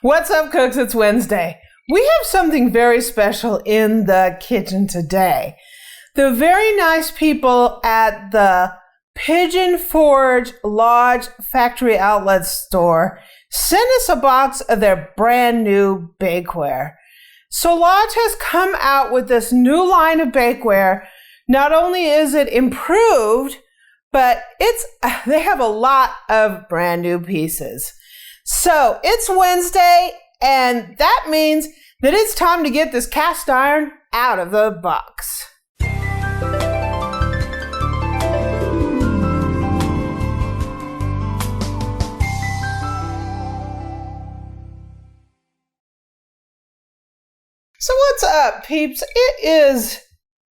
What's up, cooks? It's Wednesday. We have something very special in the kitchen today. The very nice people at the Pigeon Forge Lodge Factory Outlet Store sent us a box of their brand new bakeware. So Lodge has come out with this new line of bakeware. Not only is it improved, but they have a lot of brand new pieces. So it's Wednesday, and that means that it's time to get this cast iron out of the box. So what's up, peeps? It is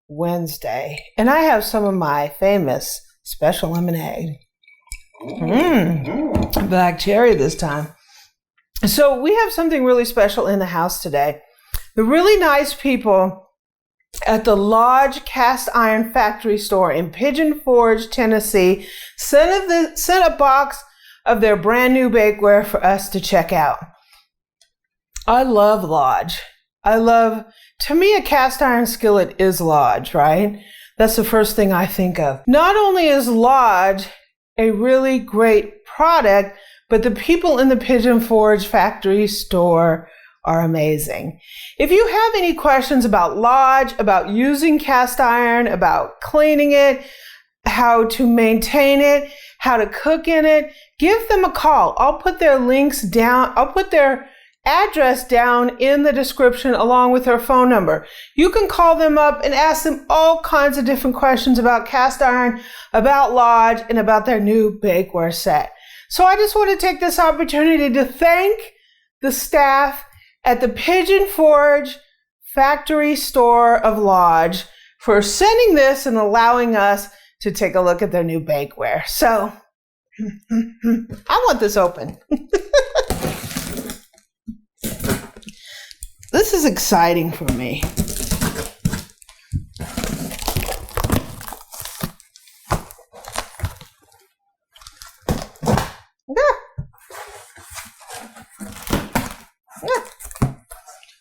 Wednesday, and I have some of my famous special lemonade. Black cherry this time. So we have something really special in the house today. The really nice people at the Lodge Cast Iron Factory Store in Pigeon Forge, Tennessee, sent a box of their brand new bakeware for us to check out. I love Lodge. To me, a cast iron skillet is Lodge, right? That's the first thing I think of. Not only is Lodge a really great product, but the people in the Pigeon Forge factory store are amazing. If you have any questions about Lodge, about using cast iron, about cleaning it, how to maintain it, how to cook in it, give them a call. I'll put their links down. I'll put their address down in the description along with their phone number. You can call them up and ask them all kinds of different questions about cast iron, about Lodge, and about their new bakeware set. So I just want to take this opportunity to thank the staff at the Pigeon Forge factory store of Lodge for sending this and allowing us to take a look at their new bakeware. So I want this open. This is exciting for me.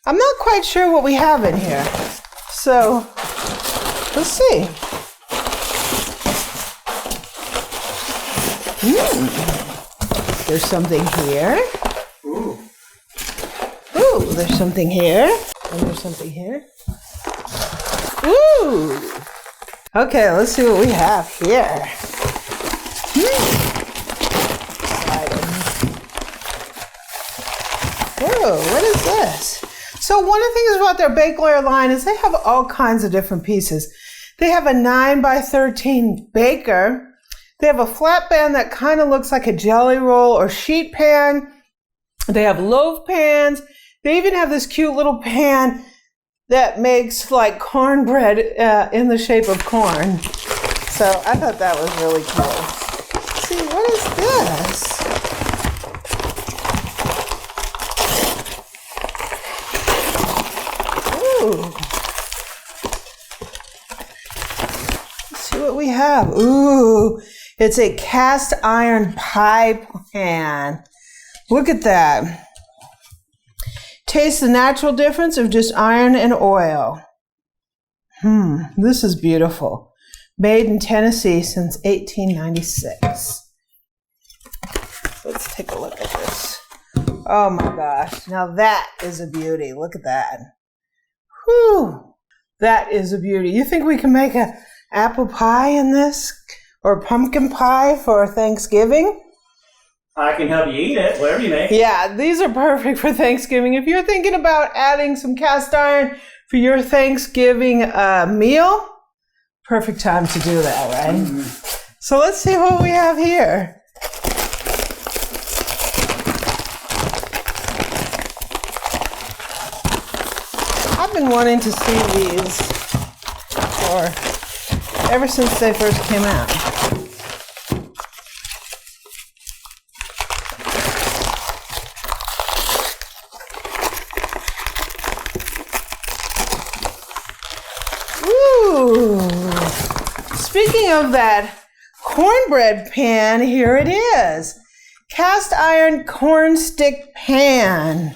I'm not quite sure what we have in here. So, let's see. There's something here. Ooh, there's something here. And there's something here. Ooh. Okay, let's see what we have here. Whoa, what is this? So one of the things about their bakeware line is they have all kinds of different pieces. They have a 9x13 baker. They have a flat pan that kind of looks like a jelly roll or sheet pan. They have loaf pans. They even have this cute little pan that makes like cornbread in the shape of corn. So I thought that was really cool. Let's see, what is this? Ooh. Let's see what we have. Ooh, it's a cast iron pie pan. Look at that. Taste the natural difference of just iron and oil. This is beautiful. Made in Tennessee since 1896. Let's take a look at this. Oh my gosh. Now that is a beauty. Look at that. Whew. That is a beauty. You think we can make an apple pie in this? Or pumpkin pie for Thanksgiving? I can help you eat it, whatever you make. Yeah, these are perfect for Thanksgiving. If you're thinking about adding some cast iron for your Thanksgiving meal, perfect time to do that, right? So let's see what we have here. I've been wanting to see these ever since they first came out. Speaking of that cornbread pan, here it is. Cast iron cornstick pan.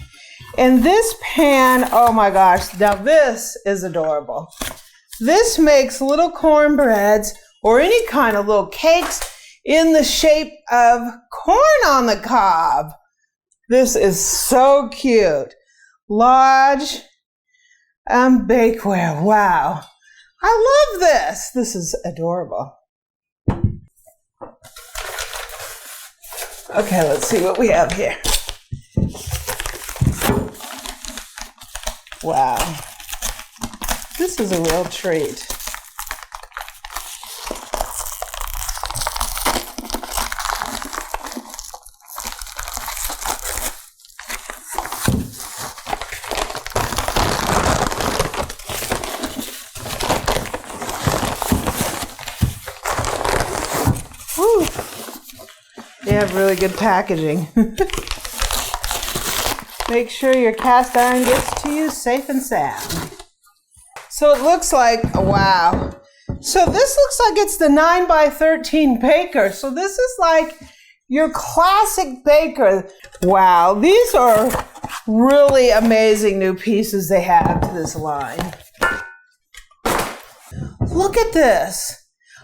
And this pan, oh my gosh, now this is adorable. This makes little cornbreads or any kind of little cakes in the shape of corn on the cob. This is so cute. Lodge Bakeware. Wow. I love this. This is adorable. Okay, let's see what we have here. Wow. This is a real treat. Woo. They have really good packaging. Make sure your cast iron gets to you safe and sound. So it looks like, wow. So this looks like it's the 9x13 baker. So this is like your classic baker. Wow, these are really amazing new pieces they have to this line. Look at this.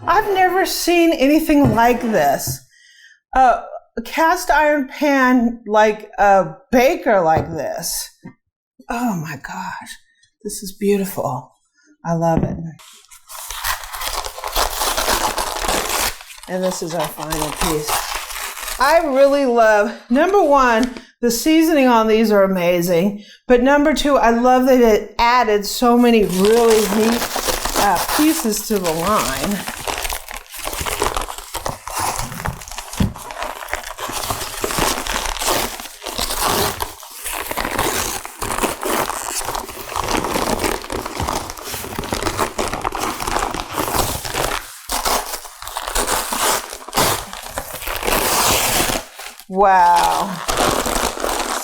I've never seen anything like this. A cast iron pan like a baker like this. Oh my gosh, this is beautiful. I love it. And this is our final piece. I really love, number one, the seasoning on these are amazing. But number two, I love that it added so many really neat pieces to the line. Wow.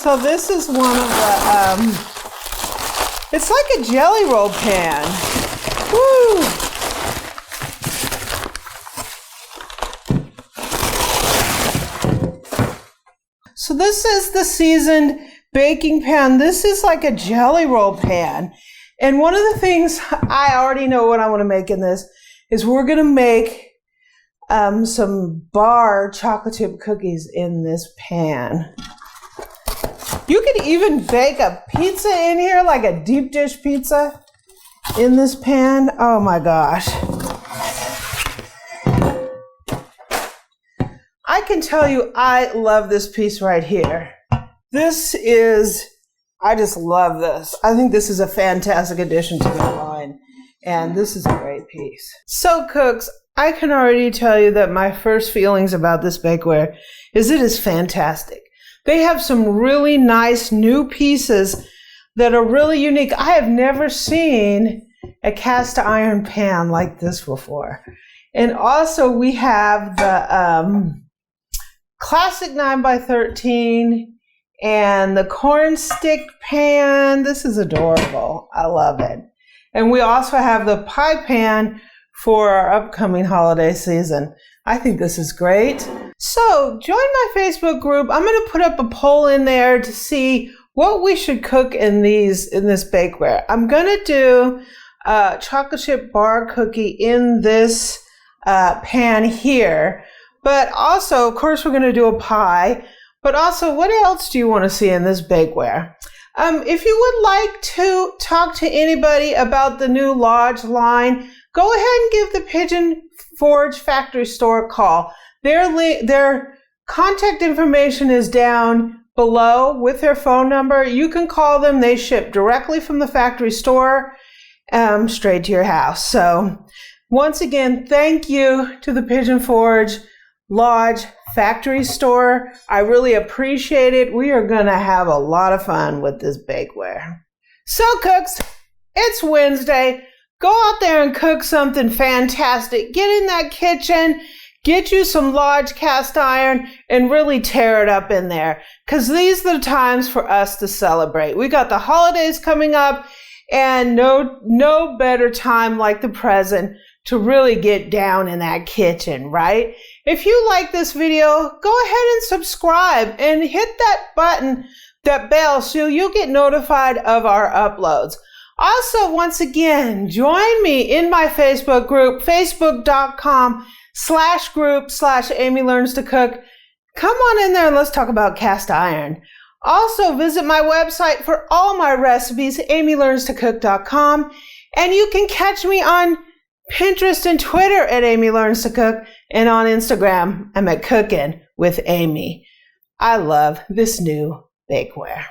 So this is one of the, it's like a jelly roll pan. Woo! So this is the seasoned baking pan. This is like a jelly roll pan. And one of the things I already know what I want to make in this is we're going to make some bar chocolate chip cookies in this pan. You could even bake a pizza in here, like a deep dish pizza in this pan. Oh my gosh. I can tell you I love this piece right here. This is, I just love this. I think this is a fantastic addition to the line. And this is a great piece. So cooks, I can already tell you that my first feelings about this bakeware is it is fantastic. They have some really nice new pieces that are really unique. I have never seen a cast iron pan like this before. And also we have the classic 9x13 and the Cornstick pan. This is adorable. I love it. And we also have the pie pan for our upcoming holiday season. I think this is great. So join my Facebook group. I'm going to put up a poll in there to see what we should cook in this bakeware. I'm going to do a chocolate chip bar cookie in this pan here. But also, of course, we're going to do a pie. But also, what else do you want to see in this bakeware? If you would like to talk to anybody about the new Lodge line, go ahead and give the Pigeon Forge factory store a call. Their contact information is down below with their phone number. You can call them. They ship directly from the factory store straight to your house. So once again, thank you to the Pigeon Forge Lodge factory store. I really appreciate it. We are going to have a lot of fun with this bakeware. So cooks, it's Wednesday. Go out there and cook something fantastic. Get in that kitchen, get you some Lodge cast iron, and really tear it up in there. Because these are the times for us to celebrate. We got the holidays coming up, and no better time like the present to really get down in that kitchen, right? If you like this video, go ahead and subscribe and hit that button that bell so you'll get notified of our uploads. Also, once again, join me in my Facebook group, facebook.com/group/Amy Learns to Cook. Come on in there and let's talk about cast iron. Also, visit my website for all my recipes, amylearnstocook.com. And you can catch me on Pinterest and Twitter at Amy Learns to Cook. And on Instagram, I'm at Cookin' with Amy. I love this new bakeware.